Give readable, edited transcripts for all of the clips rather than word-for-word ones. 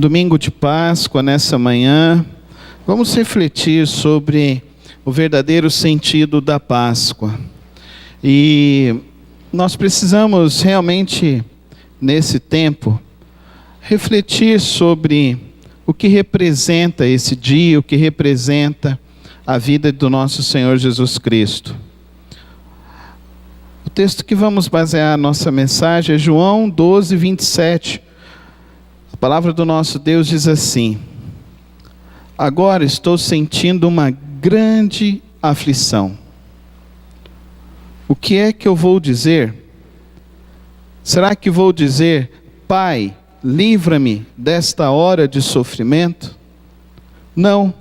Domingo de Páscoa, nessa manhã, vamos refletir sobre o verdadeiro sentido da Páscoa. E nós precisamos realmente, nesse tempo, refletir sobre o que representa esse dia, o que representa a vida do nosso Senhor Jesus Cristo. O texto que vamos basear a nossa mensagem é João 12, 27. A palavra do nosso Deus diz assim: agora estou sentindo uma grande aflição. O que é que eu vou dizer? Será que vou dizer, Pai, livra-me desta hora de sofrimento? Não,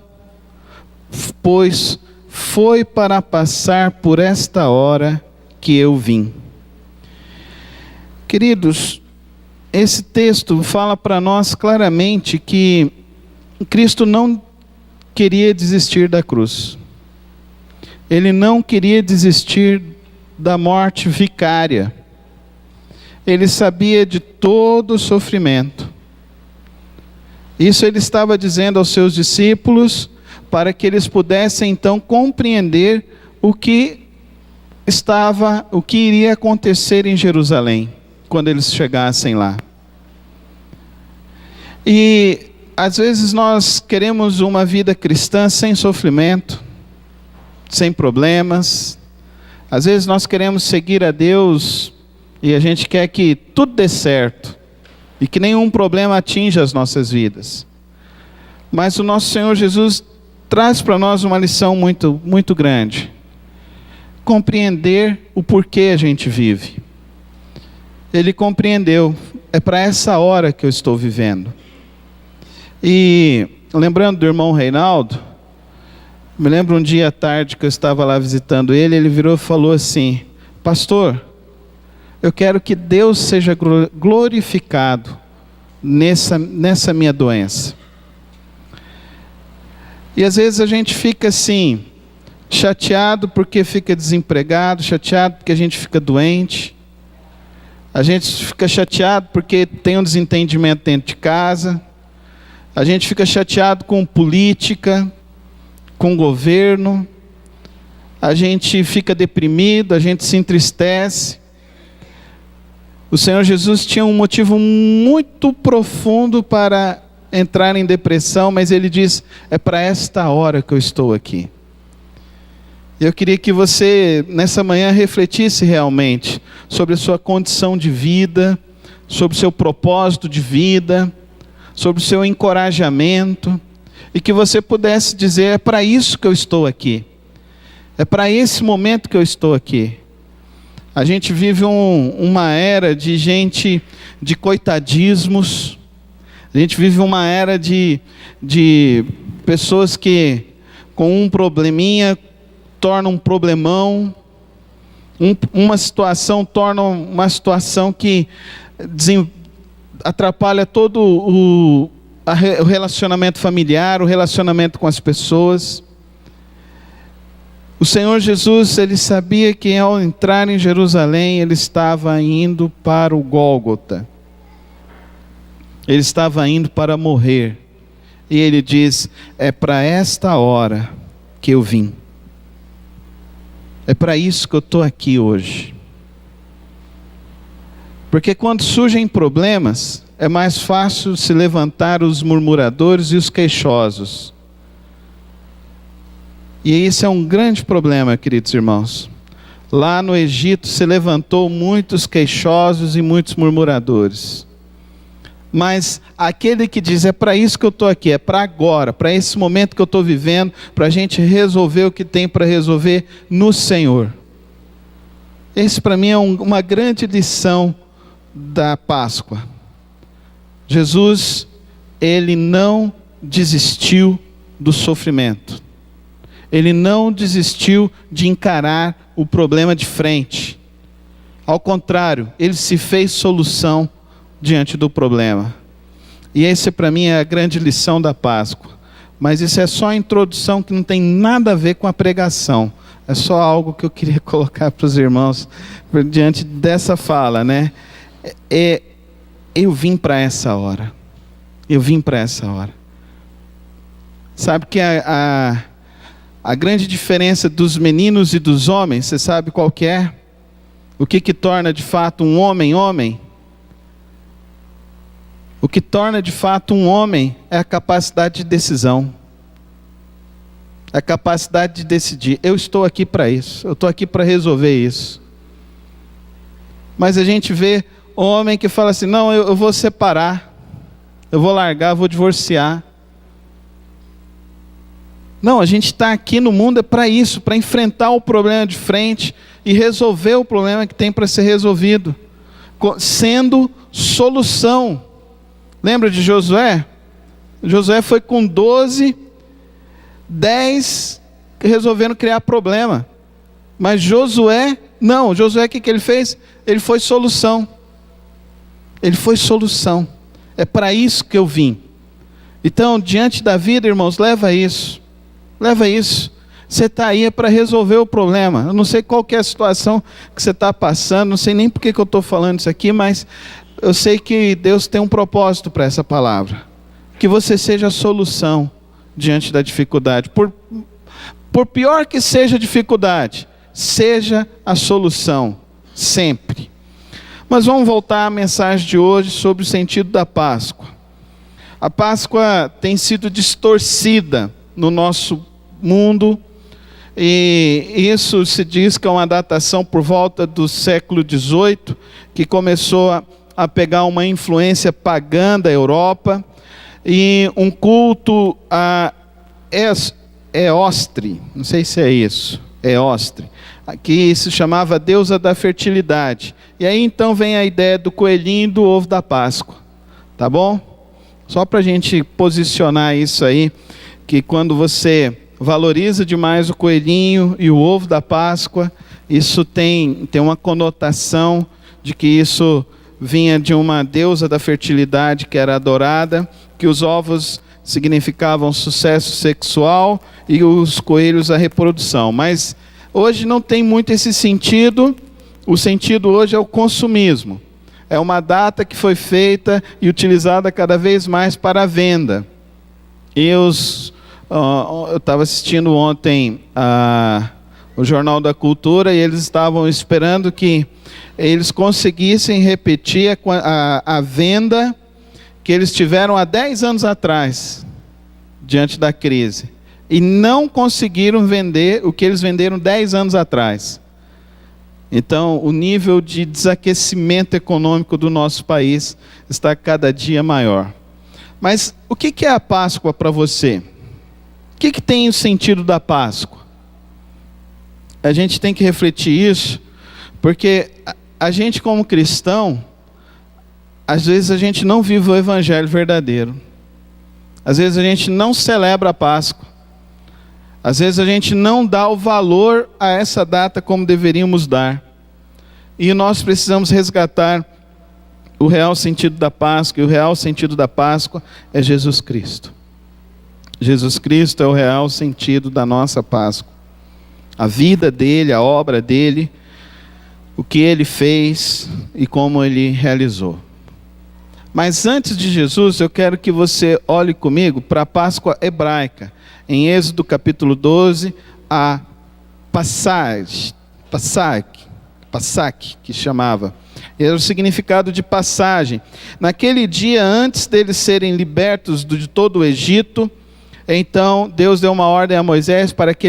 pois foi para passar por esta hora que eu vim. Queridos, esse texto fala para nós claramente que Cristo não queria desistir da cruz. Ele não queria desistir da morte vicária. Ele sabia de todo o sofrimento. Isso ele estava dizendo aos seus discípulos para que eles pudessem então compreender o que iria acontecer em Jerusalém quando eles chegassem lá. E às vezes nós queremos uma vida cristã sem sofrimento, sem problemas. Às vezes nós queremos seguir a Deus e a gente quer que tudo dê certo e que nenhum problema atinja as nossas vidas. Mas o nosso Senhor Jesus traz para nós uma lição muito, muito grande. Compreender o porquê a gente vive. Ele compreendeu, é para essa hora que eu estou vivendo. E lembrando do irmão Reinaldo, me lembro um dia à tarde que eu estava lá visitando ele, ele virou e falou assim: pastor, eu quero que Deus seja glorificado nessa minha doença. E às vezes a gente fica assim, chateado porque fica desempregado, chateado porque a gente fica doente, a gente fica chateado porque tem um desentendimento dentro de casa, a gente fica chateado com política, com governo, a gente fica deprimido, a gente se entristece. O Senhor Jesus tinha um motivo muito profundo para entrar em depressão, mas Ele diz, é para esta hora que eu estou aqui. Eu queria que você, nessa manhã, refletisse realmente sobre a sua condição de vida, sobre o seu propósito de vida, sobre o seu encorajamento, e que você pudesse dizer, é para isso que eu estou aqui. É para esse momento que eu estou aqui. A gente vive uma era de gente, de coitadismos. A gente vive uma era de pessoas que, com um probleminha, tornam um problemão. Uma situação torna uma situação que atrapalha todo o relacionamento familiar, o relacionamento com as pessoas. O Senhor Jesus, Ele sabia que ao entrar em Jerusalém, Ele estava indo para o Gólgota. Ele estava indo para morrer. E Ele diz, é para esta hora que eu vim. É para isso que eu estou aqui hoje. Porque quando surgem problemas, é mais fácil se levantar os murmuradores e os queixosos. E isso é um grande problema, queridos irmãos. Lá no Egito se levantou muitos queixosos e muitos murmuradores. Mas aquele que diz, é para isso que eu estou aqui, é para agora, para esse momento que eu estou vivendo, para a gente resolver o que tem para resolver no Senhor. Esse para mim é uma grande lição da Páscoa. Jesus, Ele não desistiu do sofrimento. Ele não desistiu de encarar o problema de frente. Ao contrário, Ele se fez solução diante do problema. E esse para mim é a grande lição da Páscoa. Mas isso é só a introdução que não tem nada a ver com a pregação. É só algo que eu queria colocar para os irmãos diante dessa fala, né? Eu vim para essa hora. Eu vim para essa hora. Sabe que a grande diferença dos meninos e dos homens, você sabe qual que é? O que torna de fato um homem homem? O que torna de fato um homem é a capacidade de decisão. A capacidade de decidir. Eu estou aqui para isso. Eu estou aqui para resolver isso. Mas a gente vê homem que fala assim, não, eu vou separar. Eu vou largar, eu vou divorciar. Não, a gente está aqui no mundo é para isso, para enfrentar o problema de frente e resolver o problema que tem para ser resolvido, sendo solução. Lembra de Josué? Josué foi com 12, 10 resolvendo criar problema. Mas Josué, não, Josué o que ele fez? Ele foi solução. Ele foi solução. É para isso que eu vim. Então, diante da vida, irmãos, leva isso. Leva isso. Você está aí para resolver o problema. Eu não sei qual que é a situação que você está passando, não sei nem por que eu estou falando isso aqui, mas eu sei que Deus tem um propósito para essa palavra. Que você seja a solução diante da dificuldade. Por pior que seja a dificuldade, seja a solução, sempre. Mas vamos voltar à mensagem de hoje sobre o sentido da Páscoa. A Páscoa tem sido distorcida no nosso mundo, e isso se diz que é uma datação por volta do século XVIII, que começou a pegar uma influência pagã da Europa, e um culto a Eostre, não sei se é isso, Eostre, que se chamava deusa da fertilidade. E aí então vem a ideia do coelhinho e do ovo da Páscoa, tá bom? Só para a gente posicionar isso aí, que quando você valoriza demais o coelhinho e o ovo da Páscoa, isso tem uma conotação de que isso vinha de uma deusa da fertilidade que era adorada, que os ovos significavam sucesso sexual e os coelhos a reprodução. Mas hoje não tem muito esse sentido. O sentido hoje é o consumismo. É uma data que foi feita e utilizada cada vez mais para a venda. Eu estava assistindo ontem o Jornal da Cultura e eles estavam esperando que eles conseguissem repetir a venda que eles tiveram há 10 anos atrás, diante da crise. E não conseguiram vender o que eles venderam 10 anos atrás. Então, o nível de desaquecimento econômico do nosso país está cada dia maior. Mas o que é a Páscoa para você? O que tem o sentido da Páscoa? A gente tem que refletir isso, porque a gente como cristão, às vezes a gente não vive o evangelho verdadeiro. Às vezes a gente não celebra a Páscoa. Às vezes a gente não dá o valor a essa data como deveríamos dar. E nós precisamos resgatar o real sentido da Páscoa. E o real sentido da Páscoa é Jesus Cristo. Jesus Cristo é o real sentido da nossa Páscoa. A vida dele, a obra dele, o que ele fez e como ele realizou. Mas antes de Jesus, eu quero que você olhe comigo para a Páscoa hebraica. Em Êxodo capítulo 12, a Passag, que chamava. Era o significado de passagem. Naquele dia, antes deles serem libertos de todo o Egito, então Deus deu uma ordem a Moisés para que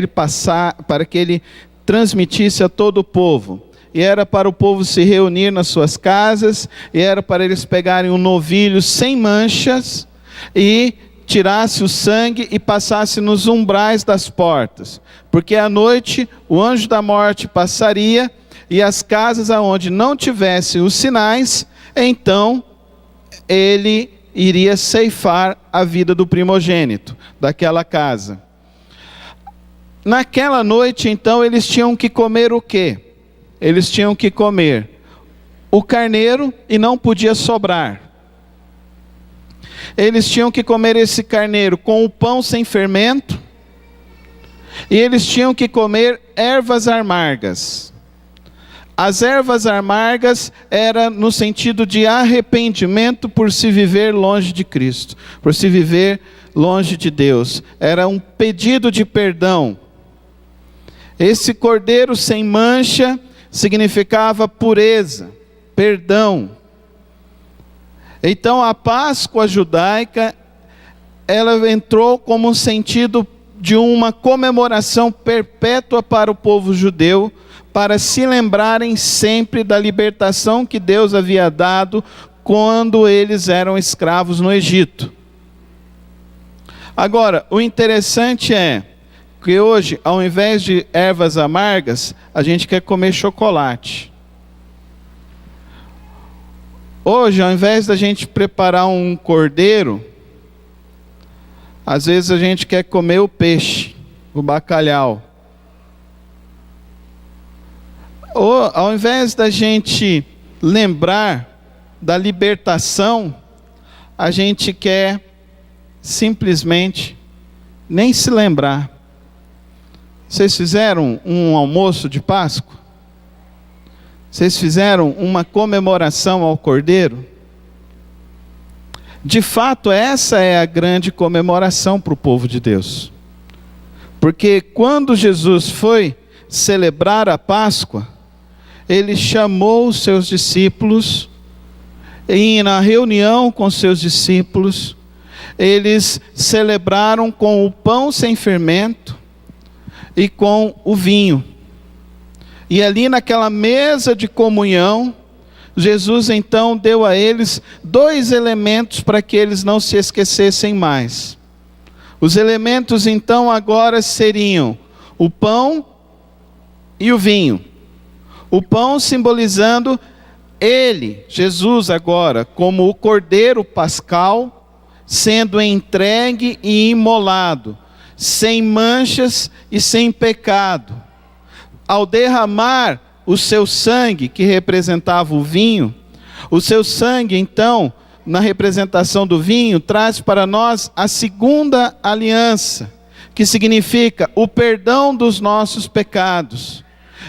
ele transmitisse a todo o povo. E era para o povo se reunir nas suas casas, e era para eles pegarem um novilho sem manchas, e tirasse o sangue e passasse nos umbrais das portas. Porque à noite o anjo da morte passaria, e as casas aonde não tivessem os sinais, então ele iria ceifar a vida do primogênito daquela casa. Naquela noite, então, eles tinham que comer o quê? Eles tinham que comer o carneiro e não podia sobrar. Eles tinham que comer esse carneiro com o pão sem fermento, e eles tinham que comer ervas amargas. As ervas amargas era no sentido de arrependimento por se viver longe de Cristo, por se viver longe de Deus. Era um pedido de perdão. Esse cordeiro sem mancha significava pureza, perdão. Então a Páscoa judaica, ela entrou como um sentido de uma comemoração perpétua para o povo judeu, para se lembrarem sempre da libertação que Deus havia dado quando eles eram escravos no Egito. Agora, o interessante é que hoje, ao invés de ervas amargas, a gente quer comer chocolate. Hoje, ao invés da gente preparar um cordeiro, às vezes a gente quer comer o peixe, o bacalhau. Ou, ao invés da gente lembrar da libertação, a gente quer simplesmente nem se lembrar. Vocês fizeram um almoço de Páscoa? Vocês fizeram uma comemoração ao Cordeiro? De fato, essa é a grande comemoração para o povo de Deus. Porque quando Jesus foi celebrar a Páscoa, ele chamou os seus discípulos, e na reunião com seus discípulos, eles celebraram com o pão sem fermento e com o vinho. E ali naquela mesa de comunhão, Jesus então deu a eles 2 elementos para que eles não se esquecessem mais. Os elementos então agora seriam o pão e o vinho. O pão simbolizando ele, Jesus agora, como o Cordeiro Pascal, sendo entregue e imolado, sem manchas e sem pecado. Ao derramar o seu sangue, que representava o vinho, o seu sangue, então, na representação do vinho, traz para nós a segunda aliança, que significa o perdão dos nossos pecados.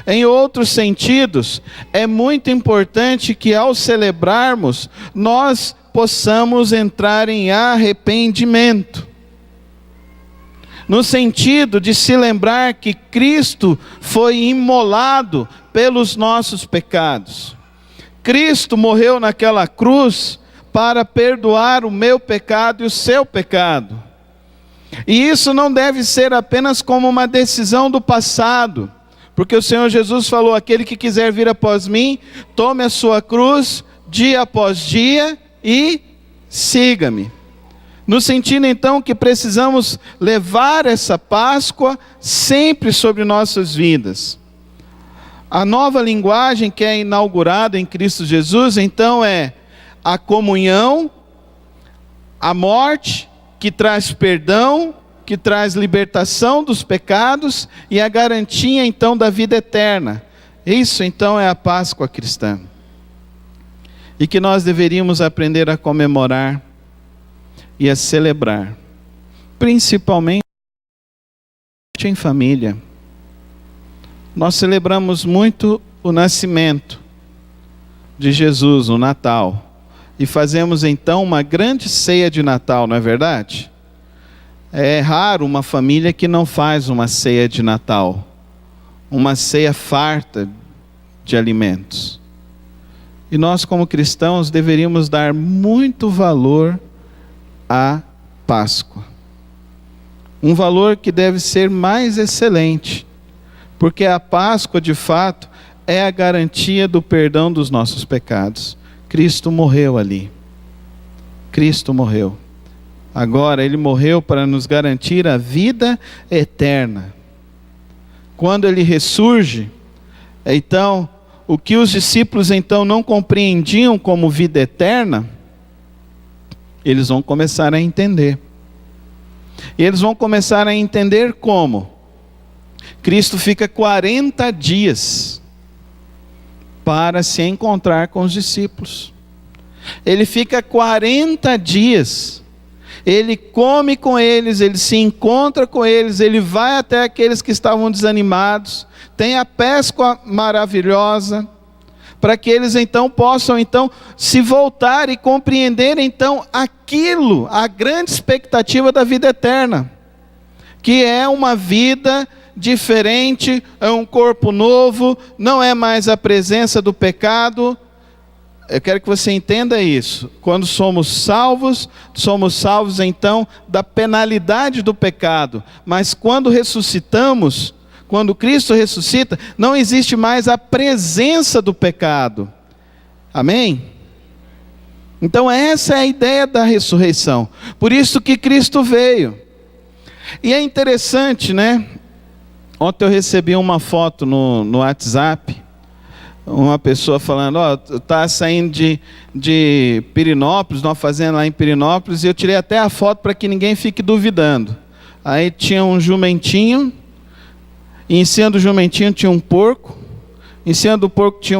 Em outros sentidos, é muito importante que ao celebrarmos, nós possamos entrar em arrependimento. No sentido de se lembrar que Cristo foi imolado pelos nossos pecados. Cristo morreu naquela cruz para perdoar o meu pecado e o seu pecado. E isso não deve ser apenas como uma decisão do passado, porque o Senhor Jesus falou: aquele que quiser vir após mim, tome a sua cruz dia após dia e siga-me. No sentido então que precisamos levar essa Páscoa sempre sobre nossas vidas. A nova linguagem que é inaugurada em Cristo Jesus então é a comunhão, a morte que traz perdão, que traz libertação dos pecados e a garantia então da vida eterna. Isso então é a Páscoa cristã. E que nós deveríamos aprender a comemorar e a celebrar, principalmente em família. Nós celebramos muito o nascimento de Jesus, o Natal, e fazemos então uma grande ceia de Natal, não é verdade? É raro uma família que não faz uma ceia de Natal, uma ceia farta de alimentos. E nós, como cristãos, deveríamos dar muito valor à Páscoa. Um valor que deve ser mais excelente, porque a Páscoa, de fato, é a garantia do perdão dos nossos pecados. Cristo morreu ali. Cristo morreu. Agora, Ele morreu para nos garantir a vida eterna. Quando Ele ressurge, então, o que os discípulos então não compreendiam como vida eterna, eles vão começar a entender. E eles vão começar a entender como? Cristo fica 40 dias para se encontrar com os discípulos. Ele fica 40 dias. Ele come com eles, ele se encontra com eles, ele vai até aqueles que estavam desanimados. Tem a Páscoa maravilhosa, para que eles então possam então se voltar e compreender então aquilo, a grande expectativa da vida eterna, que é uma vida diferente, é um corpo novo, não é mais a presença do pecado. Eu quero que você entenda isso. Quando somos salvos então da penalidade do pecado. Mas quando ressuscitamos, quando Cristo ressuscita, não existe mais a presença do pecado. Amém? Então essa é a ideia da ressurreição. Por isso que Cristo veio. E é interessante, né? Ontem eu recebi uma foto no WhatsApp. Uma pessoa falando, tá saindo de Pirenópolis, numa fazenda lá em Pirenópolis, e eu tirei até a foto para que ninguém fique duvidando. Aí tinha um jumentinho, e em cima do jumentinho tinha um porco, em cima do porco tinha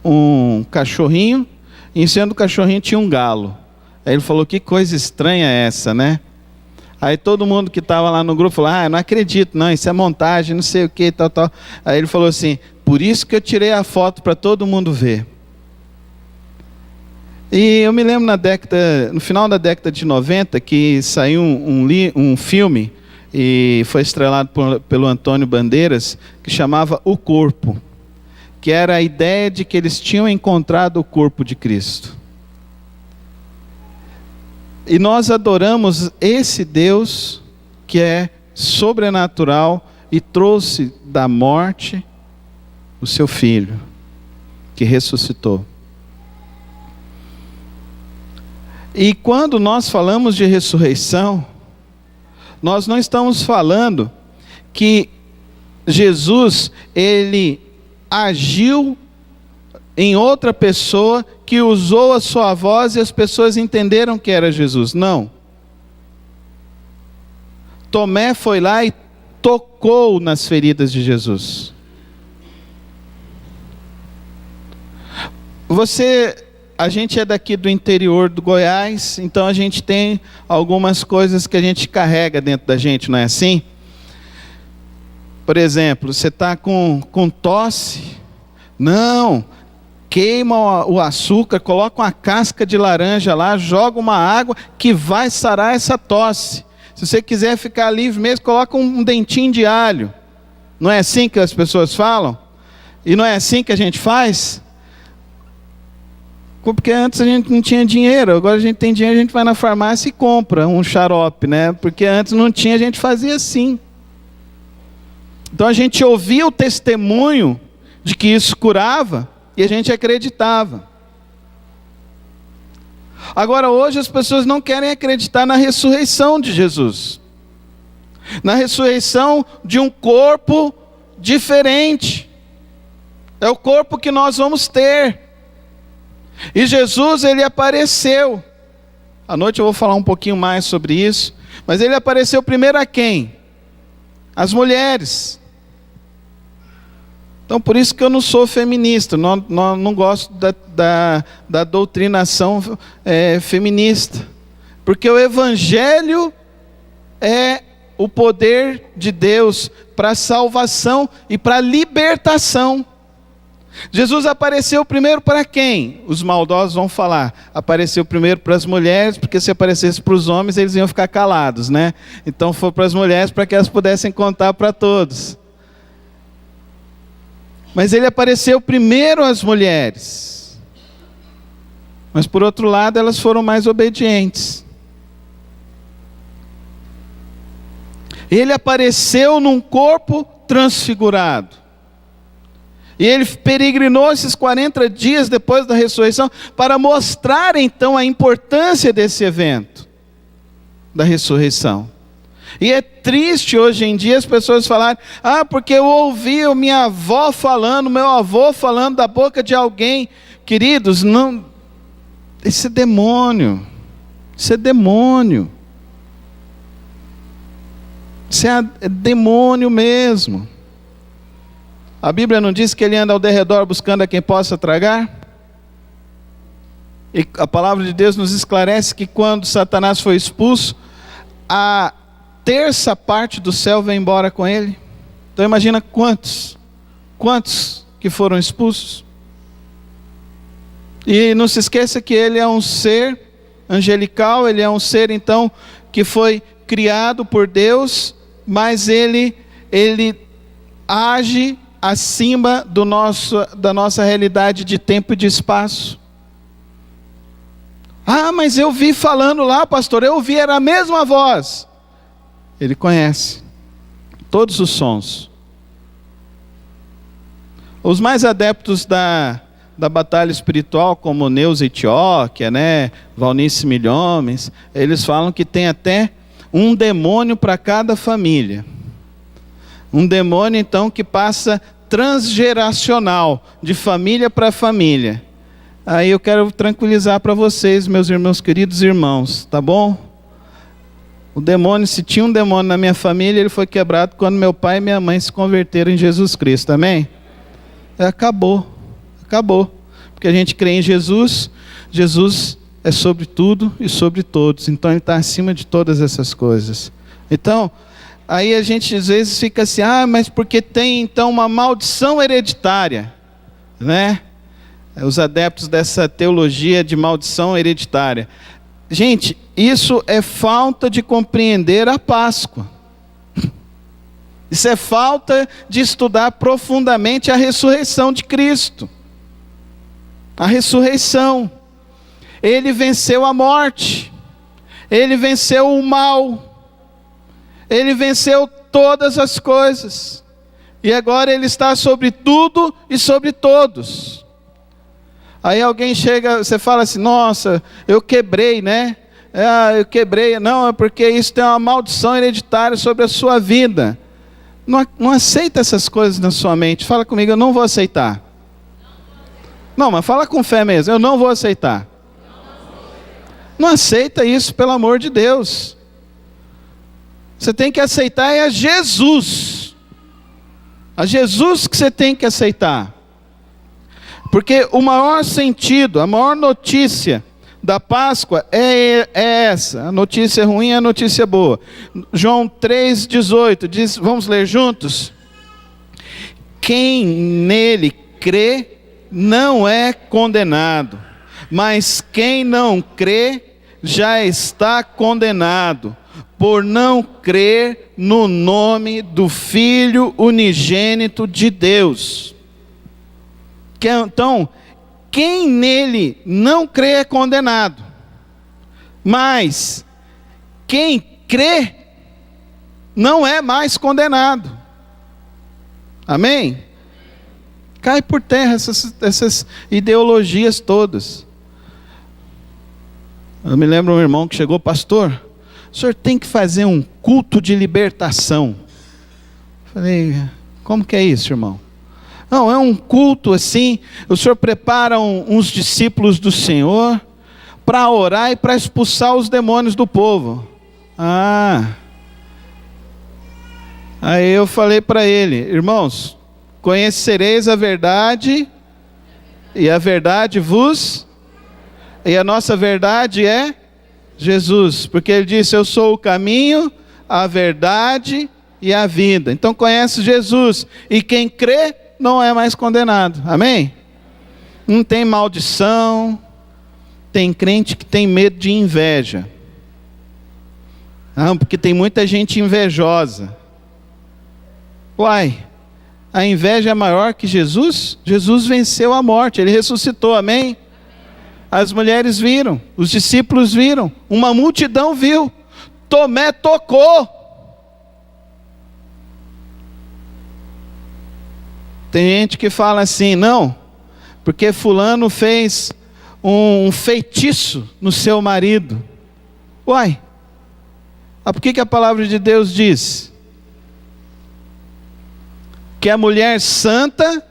um cachorrinho, e em cima do cachorrinho tinha um galo. Aí ele falou, que coisa estranha é essa, né? Aí todo mundo que estava lá no grupo falou, não acredito, não, isso é montagem, não sei o que, tal. Aí ele falou assim, por isso que eu tirei a foto para todo mundo ver. E eu me lembro no final da década de 90, que saiu um filme, e foi estrelado pelo Antônio Bandeiras, que chamava O Corpo, que era a ideia de que eles tinham encontrado o corpo de Cristo. E nós adoramos esse Deus que é sobrenatural e trouxe da morte o seu Filho, que ressuscitou. E quando nós falamos de ressurreição, nós não estamos falando que Jesus, ele agiu em outra pessoa que usou a sua voz e as pessoas entenderam que era Jesus. Não. Tomé foi lá e tocou nas feridas de Jesus. A gente é daqui do interior do Goiás, então a gente tem algumas coisas que a gente carrega dentro da gente, não é assim? Por exemplo, você está com tosse? Não. Queima o açúcar, coloca uma casca de laranja lá, joga uma água que vai sarar essa tosse. Se você quiser ficar livre mesmo, coloca um dentinho de alho. Não é assim que as pessoas falam? E não é assim que a gente faz? Porque antes a gente não tinha dinheiro, agora a gente tem dinheiro, a gente vai na farmácia e compra um xarope, né? Porque antes não tinha, a gente fazia assim. Então a gente ouvia o testemunho de que isso curava, e a gente acreditava. Agora hoje as pessoas não querem acreditar na ressurreição de Jesus. Na ressurreição de um corpo diferente. É o corpo que nós vamos ter. E Jesus, ele apareceu. À noite eu vou falar um pouquinho mais sobre isso. Mas ele apareceu primeiro a quem? As mulheres. Então, por isso que eu não sou feminista, não gosto da doutrinação feminista. Porque o Evangelho é o poder de Deus para a salvação e para a libertação. Jesus apareceu primeiro para quem? Os maldosos vão falar. Apareceu primeiro para as mulheres, porque se aparecesse para os homens, eles iam ficar calados, né? Então foi para as mulheres para que elas pudessem contar para todos. Mas ele apareceu primeiro às mulheres. Mas por outro lado, elas foram mais obedientes. Ele apareceu num corpo transfigurado. E ele peregrinou esses 40 dias depois da ressurreição para mostrar então a importância desse evento da ressurreição. E é triste hoje em dia as pessoas falarem, porque eu ouvi a minha avó falando, meu avô falando da boca de alguém. Queridos, não, isso é demônio. Isso é demônio. Isso é demônio mesmo. A Bíblia não diz que ele anda ao derredor buscando a quem possa tragar? E a palavra de Deus nos esclarece que quando Satanás foi expulso, a terça parte do céu veio embora com ele. Então imagina quantos que foram expulsos. E não se esqueça que ele é um ser angelical, ele é um ser então que foi criado por Deus, mas ele age acima da nossa realidade de tempo e de espaço. Ah, mas eu vi falando lá, pastor, eu vi, era a mesma voz. Ele conhece todos os sons. Os mais adeptos da batalha espiritual, como Neuza Etióquia, Valnice Milhomes, eles falam que tem até um demônio para cada família. Um demônio, então, que passa transgeracional, de família para família. Aí eu quero tranquilizar para vocês, meus irmãos, queridos irmãos, tá bom? O demônio, se tinha um demônio na minha família, ele foi quebrado quando meu pai e minha mãe se converteram em Jesus Cristo, amém? Acabou. Porque a gente crê em Jesus, Jesus é sobre tudo e sobre todos, então ele está acima de todas essas coisas. Então, aí a gente às vezes fica assim, mas porque tem então uma maldição hereditária, Os adeptos dessa teologia de maldição hereditária. Gente, isso é falta de compreender a Páscoa. Isso é falta de estudar profundamente a ressurreição de Cristo. A ressurreição. Ele venceu a morte. Ele venceu o mal. Ele venceu todas as coisas. E agora ele está sobre tudo e sobre todos. Aí alguém chega, você fala assim, nossa, eu quebrei, eu quebrei. Não, é porque isso tem uma maldição hereditária sobre a sua vida. Não aceita essas coisas na sua mente. Fala comigo, eu não vou aceitar. Não, mas fala com fé mesmo, eu não vou aceitar. Não aceita isso, pelo amor de Deus. Você tem que aceitar é a Jesus. A Jesus que você tem que aceitar. Porque o maior sentido, a maior notícia da Páscoa é essa. A notícia ruim é a notícia boa. João 3,18 diz, vamos ler juntos? Quem nele crê não é condenado, mas quem não crê já está condenado, por não crer no nome do Filho unigênito de Deus. Então, quem nele não crê é condenado, mas quem crê não é mais condenado. Amém? Cai por terra essas ideologias todas. Eu me lembro de um irmão que chegou, pastor, o senhor tem que fazer um culto de libertação. Falei, como que é isso, irmão? Não, é um culto assim, o senhor prepara uns discípulos do Senhor para orar e para expulsar os demônios do povo. Aí eu falei para ele, irmãos, conhecereis a verdade, e a verdade e a nossa verdade é Jesus, porque ele disse, eu sou o caminho, a verdade e a vida. Então conhece Jesus, e quem crê não é mais condenado, amém? Não tem maldição. Tem crente que tem medo de inveja, porque tem muita gente invejosa. Uai, a inveja é maior que Jesus? Jesus venceu a morte, ele ressuscitou, amém? As mulheres viram, os discípulos viram, uma multidão viu, Tomé tocou. Tem gente que fala assim, não, porque fulano fez um feitiço no seu marido. Uai, por que a palavra de Deus diz? Que a mulher santa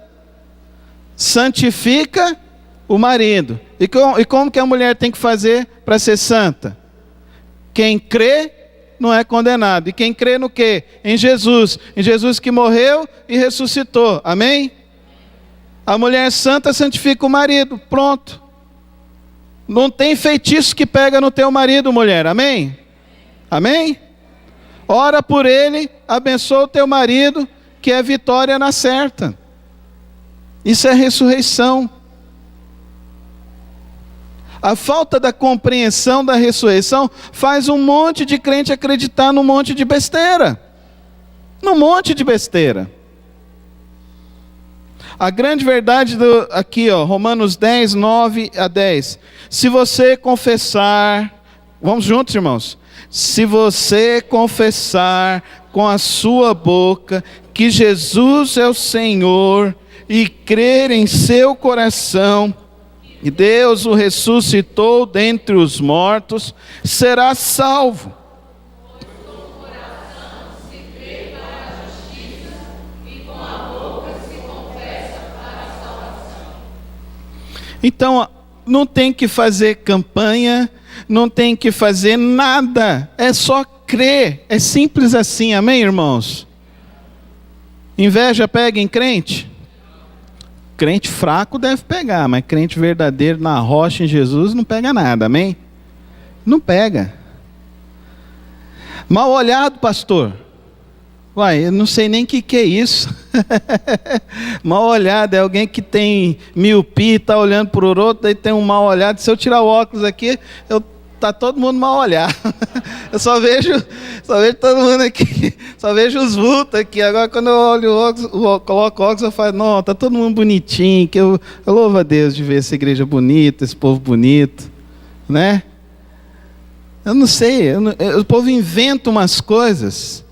santifica o marido. E como que a mulher tem que fazer para ser santa? Quem crê não é condenado. E quem crê no quê? Em Jesus. Em Jesus que morreu e ressuscitou. Amém? A mulher santa santifica o marido. Pronto. Não tem feitiço que pega no teu marido, mulher. Amém? Amém? Ora por ele, abençoa o teu marido, que é vitória na certa. Isso é ressurreição. A falta da compreensão da ressurreição faz um monte de crente acreditar num monte de besteira. Num monte de besteira. A grande verdade aqui, Romanos 10, 9 a 10. Se você confessar, vamos juntos, irmãos. Se você confessar com a sua boca que Jesus é o Senhor e crer em seu coração que Deus o ressuscitou dentre os mortos, será salvo. Então, não tem que fazer campanha, não tem que fazer nada, é só crer, é simples assim, amém, irmãos? Inveja pega em crente? Crente fraco deve pegar, mas crente verdadeiro na rocha em Jesus não pega nada, amém? Não pega. Mal olhado, pastor. Uai, eu não sei nem o que é isso. Mal olhado é alguém que tem miopia e está olhando para o outro, daí tem um mal olhado. Se eu tirar o óculos aqui, tá todo mundo mal olhado. Eu só vejo todo mundo aqui, só vejo os vultos aqui. Agora quando eu olho o óculos, coloco o óculos, eu falo, não, tá todo mundo bonitinho, que eu louvo a Deus de ver essa igreja bonita, esse povo bonito, né? Eu não sei, o povo inventa umas coisas.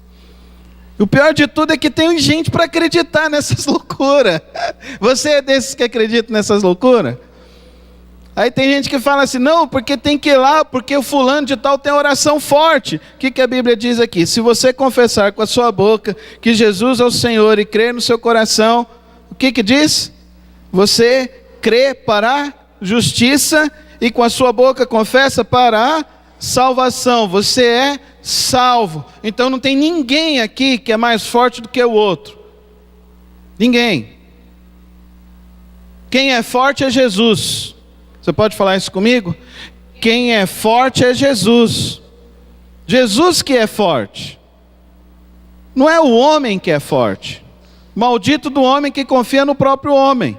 O pior de tudo é que tem gente para acreditar nessas loucuras. Você é desses que acredita nessas loucuras? Aí tem gente que fala assim, não, porque tem que ir lá, porque o fulano de tal tem oração forte. O que a Bíblia diz aqui? Se você confessar com a sua boca que Jesus é o Senhor e crer no seu coração, o que diz? Você crê para a justiça e com a sua boca confessa para a salvação. Você é salvo. Então não tem ninguém aqui que é mais forte do que o outro. Ninguém. Quem é forte é Jesus. Você pode falar isso comigo? Quem é forte é Jesus. Jesus que é forte. Não é o homem que é forte. Maldito do homem que confia no próprio homem.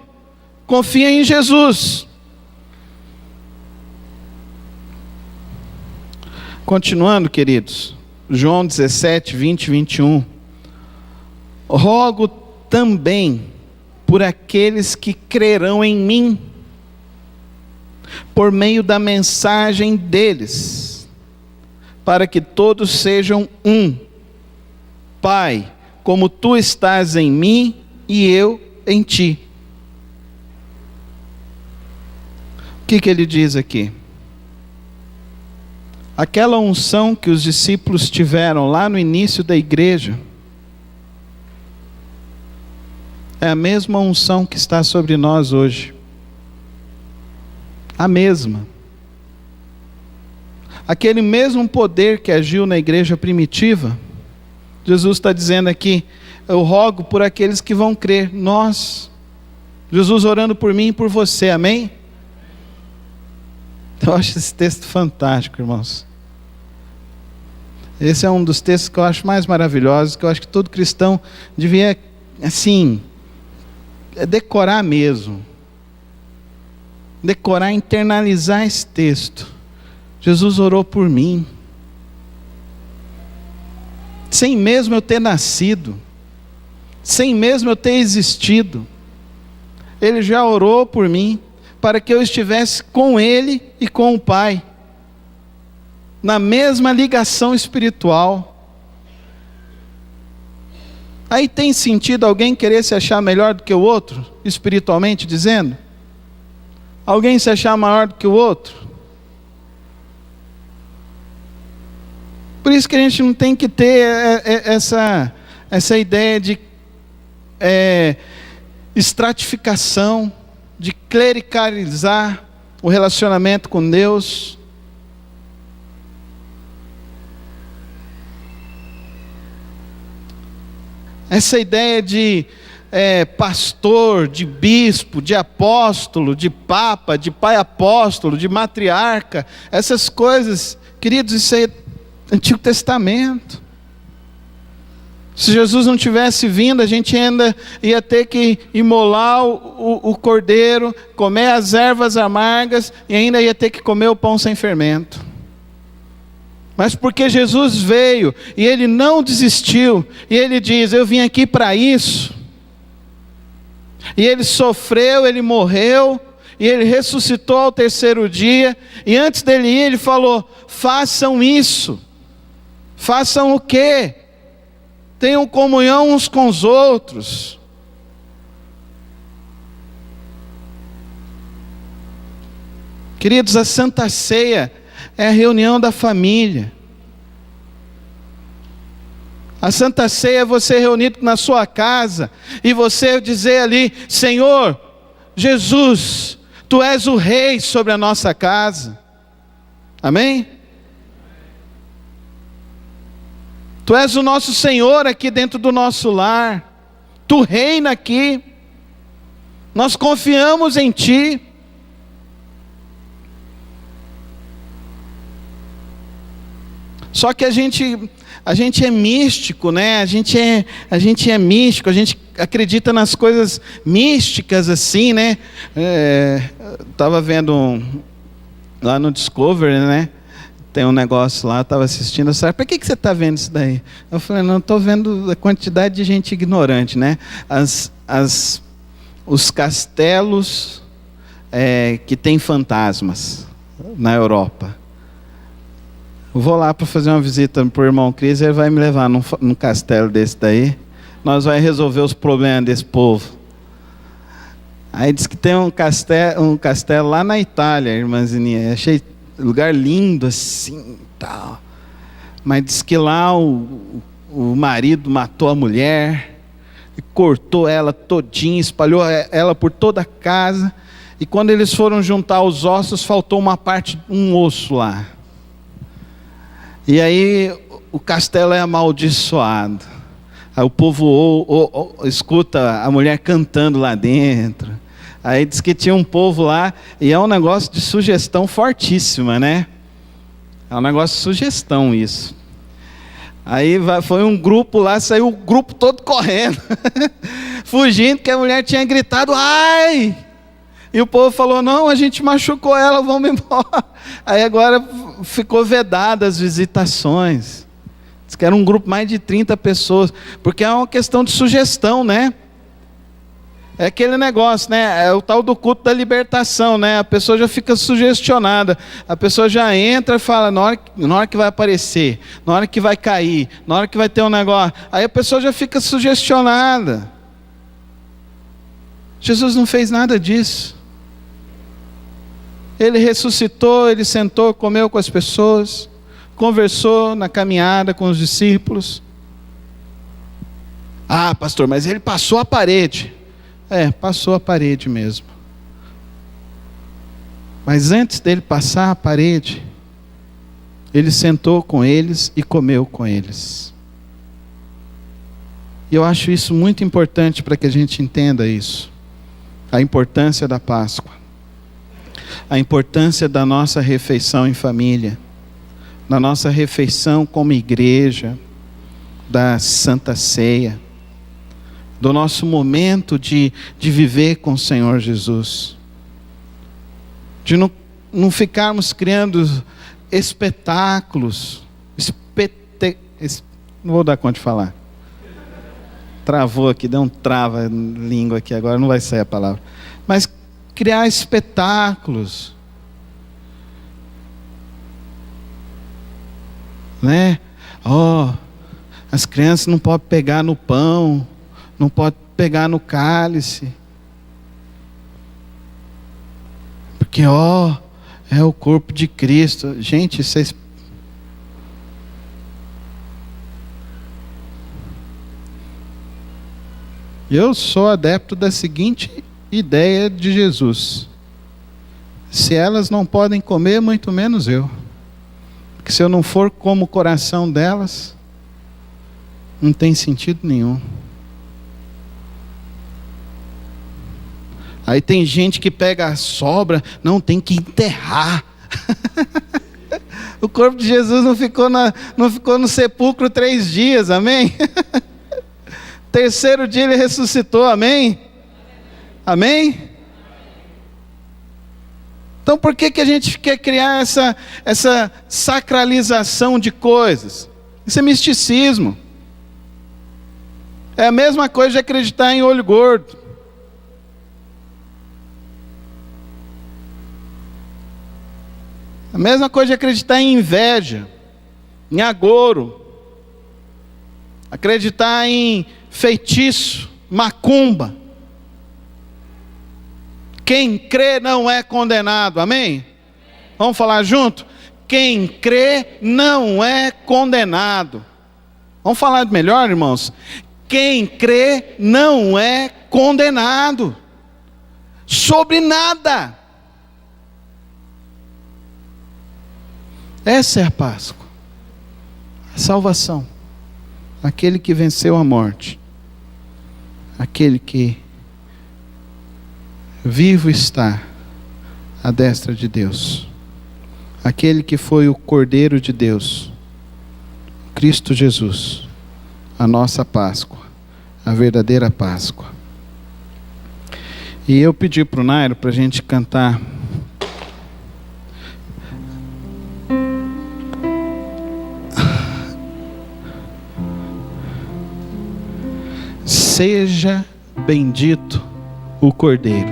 Confia em Jesus. Continuando, queridos. João 17, 20 e 21. Rogo também por aqueles que crerão em mim, por meio da mensagem deles, para que todos sejam um. Pai, como tu estás em mim e eu em ti. O que ele diz aqui? Aquela unção que os discípulos tiveram lá no início da igreja, é a mesma unção que está sobre nós hoje. A mesma. Aquele mesmo poder que agiu na igreja primitiva, Jesus está dizendo aqui, eu rogo por aqueles que vão crer, nós, Jesus orando por mim e por você, amém? Eu acho esse texto fantástico, irmãos. Esse é um dos textos que eu acho mais maravilhosos, que eu acho que todo cristão devia, assim, decorar mesmo. Decorar, internalizar esse texto. Jesus orou por mim. Sem mesmo eu ter nascido. Sem mesmo eu ter existido. Ele já orou por mim, para que eu estivesse com Ele e com o Pai. Na mesma ligação espiritual. Aí tem sentido alguém querer se achar melhor do que o outro, espiritualmente dizendo? Alguém se achar maior do que o outro? Por isso que a gente não tem que ter essa ideia de estratificação, de clericalizar o relacionamento com Deus. Essa ideia de pastor, de bispo, de apóstolo, de papa, de pai apóstolo, de matriarca, essas coisas, queridos, isso é Antigo Testamento. Se Jesus não tivesse vindo, a gente ainda ia ter que imolar o cordeiro, comer as ervas amargas e ainda ia ter que comer o pão sem fermento. Mas porque Jesus veio e Ele não desistiu, e Ele diz: eu vim aqui para isso. E Ele sofreu, Ele morreu, e Ele ressuscitou ao terceiro dia, e antes dele ir, Ele falou: façam isso. Façam o quê? Tenham comunhão uns com os outros. Queridos, a Santa Ceia é a reunião da família. A Santa Ceia é você reunido na sua casa e você dizer ali: Senhor, Jesus, Tu és o Rei sobre a nossa casa. Amém? Tu és o nosso Senhor aqui dentro do nosso lar. Tu reina aqui. Nós confiamos em Ti. Só que a gente é místico, né? A gente é místico, a gente acredita nas coisas místicas assim, né? Estava vendo lá no Discovery, né? Tem um negócio lá, eu estava assistindo, eu falei: para que você está vendo isso daí? Eu falei: não, estou vendo a quantidade de gente ignorante, né? Os castelos que tem fantasmas na Europa. Eu vou lá para fazer uma visita para o irmão Cris, ele vai me levar num castelo desse daí. Nós vamos resolver os problemas desse povo. Aí diz que tem um castelo lá na Itália, irmãzinha. Achei lugar lindo assim, tal. Mas diz que lá o marido matou a mulher, e cortou ela todinha, espalhou ela por toda a casa. E quando eles foram juntar os ossos, faltou uma parte, um osso lá. E aí o castelo é amaldiçoado. Aí o povo escuta a mulher cantando lá dentro. Aí diz que tinha um povo lá, e é um negócio de sugestão fortíssima, né? É um negócio de sugestão isso. Aí foi um grupo lá, saiu o grupo todo correndo, fugindo, porque a mulher tinha gritado: ai! E o povo falou: não, a gente machucou ela, vamos embora. Aí agora ficou vedada as visitações. Diz que era um grupo mais de 30 pessoas, porque é uma questão de sugestão, né? É aquele negócio, né? É o tal do culto da libertação, né? A pessoa já fica sugestionada. A pessoa já entra e fala: na hora que vai aparecer, na hora que vai cair, na hora que vai ter um negócio. Aí a pessoa já fica sugestionada. Jesus não fez nada disso. Ele ressuscitou, Ele sentou, comeu com as pessoas, conversou na caminhada com os discípulos. Ah, pastor, mas Ele passou a parede. Passou a parede mesmo. Mas antes dele passar a parede, Ele sentou com eles e comeu com eles. E eu acho isso muito importante para que a gente entenda isso. A importância da Páscoa. A importância da nossa refeição em família. Da nossa refeição como igreja. Da Santa Ceia. Do nosso momento de viver com o Senhor Jesus. De não ficarmos criando espetáculos. Não vou dar conta de falar. Travou aqui, deu um trava-língua aqui, agora não vai sair a palavra. Mas criar espetáculos. Né? As crianças não podem pegar no pão. Não pode pegar no cálice. Porque, é o corpo de Cristo. Gente, vocês... Eu sou adepto da seguinte ideia de Jesus: se elas não podem comer, muito menos eu. Porque se eu não for como o coração delas, não tem sentido nenhum. Aí tem gente que pega a sobra, não, tem que enterrar. O corpo de Jesus não ficou no sepulcro 3 dias, amém? Terceiro dia ele ressuscitou, amém? Amém? Então por que a gente quer criar essa sacralização de coisas? Isso é misticismo. É a mesma coisa de acreditar em olho gordo. A mesma coisa de acreditar em inveja, em agouro, acreditar em feitiço, macumba. Quem crê não é condenado, amém? Vamos falar junto? Quem crê não é condenado. Vamos falar melhor, irmãos? Quem crê não é condenado sobre nada. Essa é a Páscoa, a salvação, aquele que venceu a morte, aquele que vivo está à destra de Deus, aquele que foi o Cordeiro de Deus, Cristo Jesus, a nossa Páscoa, a verdadeira Páscoa. E eu pedi para o Nairo para a gente cantar Seja bendito o Cordeiro,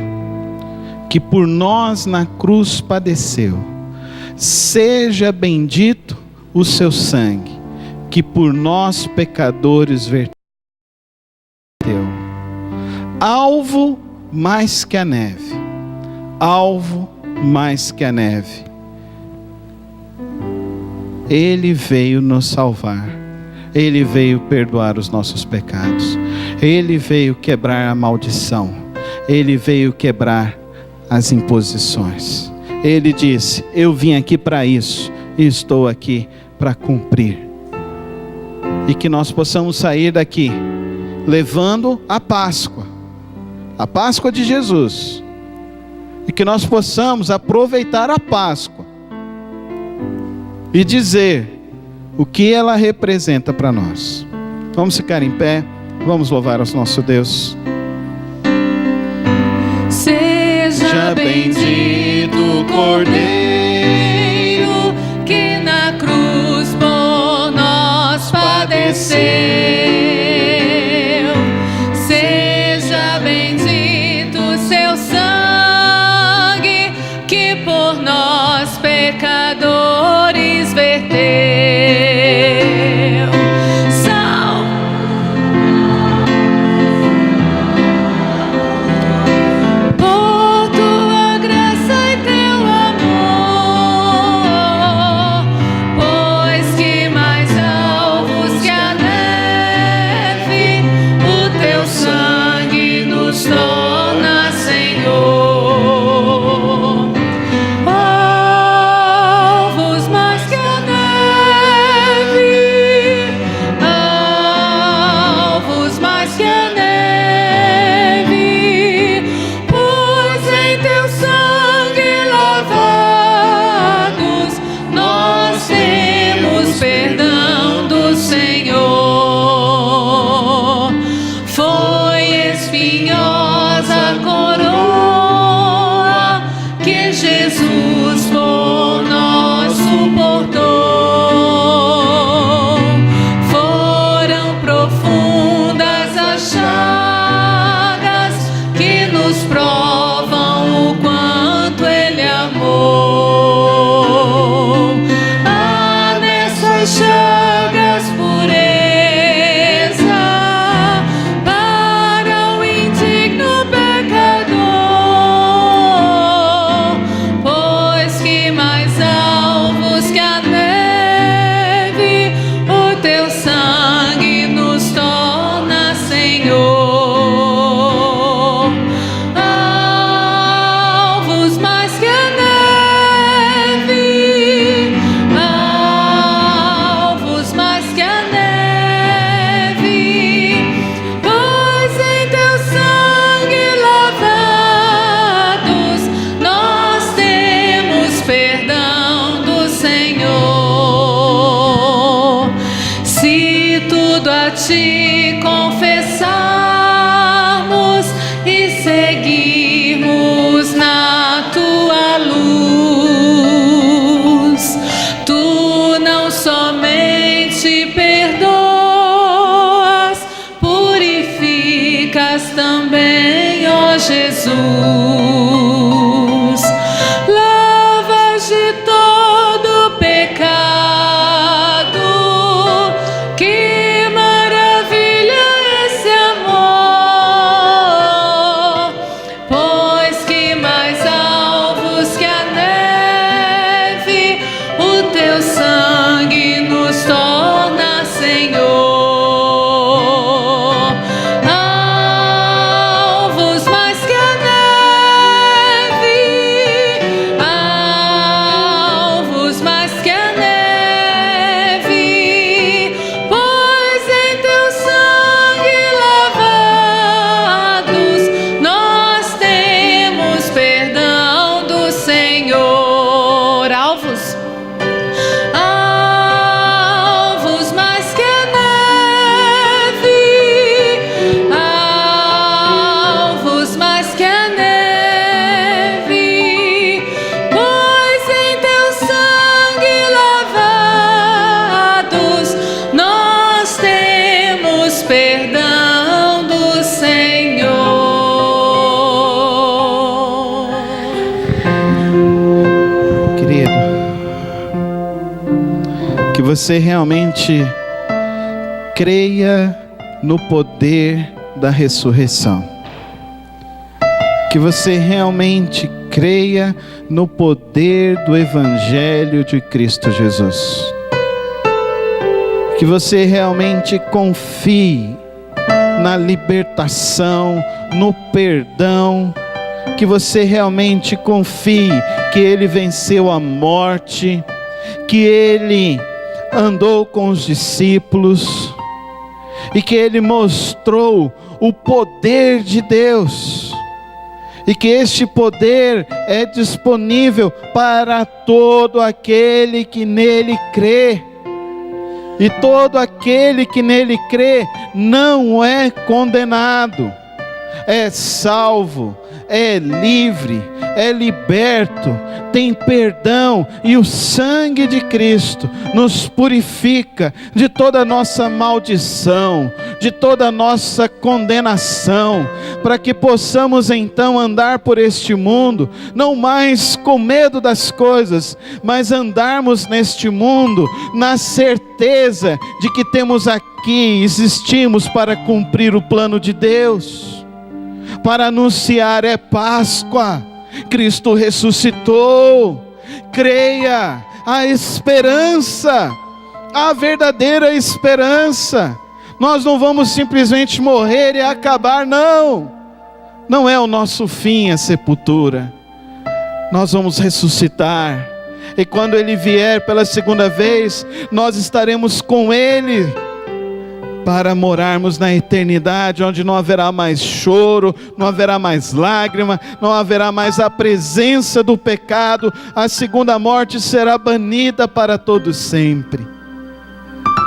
que por nós na cruz padeceu. Seja bendito o seu sangue, que por nós pecadores verteu. Alvo mais que a neve, alvo mais que a neve. Ele veio nos salvar. Ele veio perdoar os nossos pecados. Ele veio quebrar a maldição. Ele veio quebrar as imposições. Ele disse: eu vim aqui para isso e estou aqui para cumprir. E que nós possamos sair daqui levando a Páscoa de Jesus. E que nós possamos aproveitar a Páscoa e dizer o que ela representa para nós. Vamos ficar em pé, vamos louvar ao nosso Deus. Seja bendito o Cordeiro, que na cruz por nós padeceu. Seja bendito o seu sangue, que por nós pecadores verteu. lavas também, ó Jesus. Lavas de todo pecado. Que maravilha esse amor, pois que mais alvos que a neve, o teu sangue nos torna, Senhor. Alvos mais que a neve, alvos mais que a neve, pois em teu sangue lavados nós temos perdão do Senhor. Alvos, alvos mais que a neve, alvos mais que a neve, pois em teu sangue lavados nós temos perdão do Senhor. Querido, que você realmente creia no poder da ressurreição. Que você realmente creia no poder do Evangelho de Cristo Jesus. Que você realmente confie na libertação, no perdão. Que você realmente confie que Ele venceu a morte, que Ele andou com os discípulos e que Ele mostrou o poder de Deus, e que este poder é disponível para todo aquele que nele crê. E todo aquele que nele crê não é condenado, é salvo, é livre, é liberto, tem perdão, e o sangue de Cristo nos purifica de toda a nossa maldição, de toda a nossa condenação, para que possamos então andar por este mundo, não mais com medo das coisas, mas andarmos neste mundo na certeza de que temos aqui, existimos para cumprir o plano de Deus, para anunciar é Páscoa, Cristo ressuscitou. Creia, a esperança, a verdadeira esperança. Nós não vamos simplesmente morrer e acabar, não. Não é o nosso fim a sepultura. Nós vamos ressuscitar, e quando Ele vier pela segunda vez, nós estaremos com Ele, para morarmos na eternidade, onde não haverá mais choro, não haverá mais lágrima, não haverá mais a presença do pecado. A segunda morte será banida para todo sempre.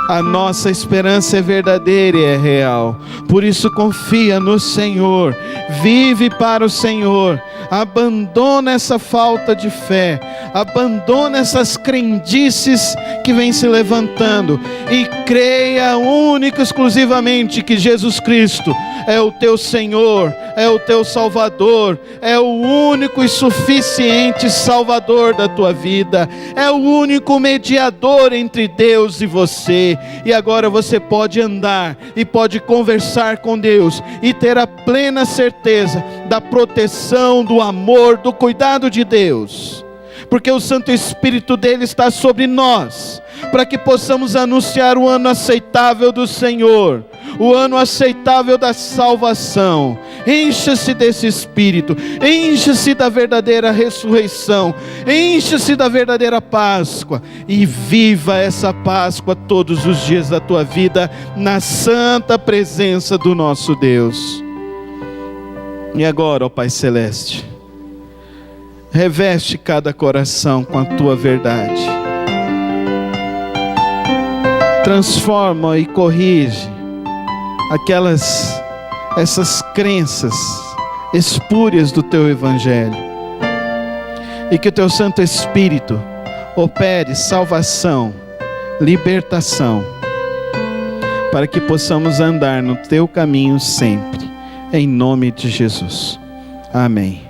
A nossa esperança é verdadeira e é real. Por isso confia no Senhor, vive para o Senhor, abandona essa falta de fé, abandona essas crendices que vêm se levantando, e creia única e exclusivamente que Jesus Cristo é o teu Senhor, é o teu Salvador, é o único e suficiente Salvador da tua vida, é o único mediador entre Deus e você. E agora você pode andar e pode conversar com Deus e ter a plena certeza da proteção, do amor, do cuidado de Deus, porque o Santo Espírito dele está sobre nós, para que possamos anunciar o ano aceitável do Senhor, o ano aceitável da salvação. Encha-se desse Espírito, encha-se da verdadeira ressurreição, encha-se da verdadeira Páscoa, e viva essa Páscoa todos os dias da tua vida, na santa presença do nosso Deus. E agora, ó Pai Celeste, reveste cada coração com a tua verdade, transforma e corrige essas crenças espúrias do teu Evangelho, e que o teu Santo Espírito opere salvação, libertação, para que possamos andar no teu caminho sempre, em nome de Jesus. Amém.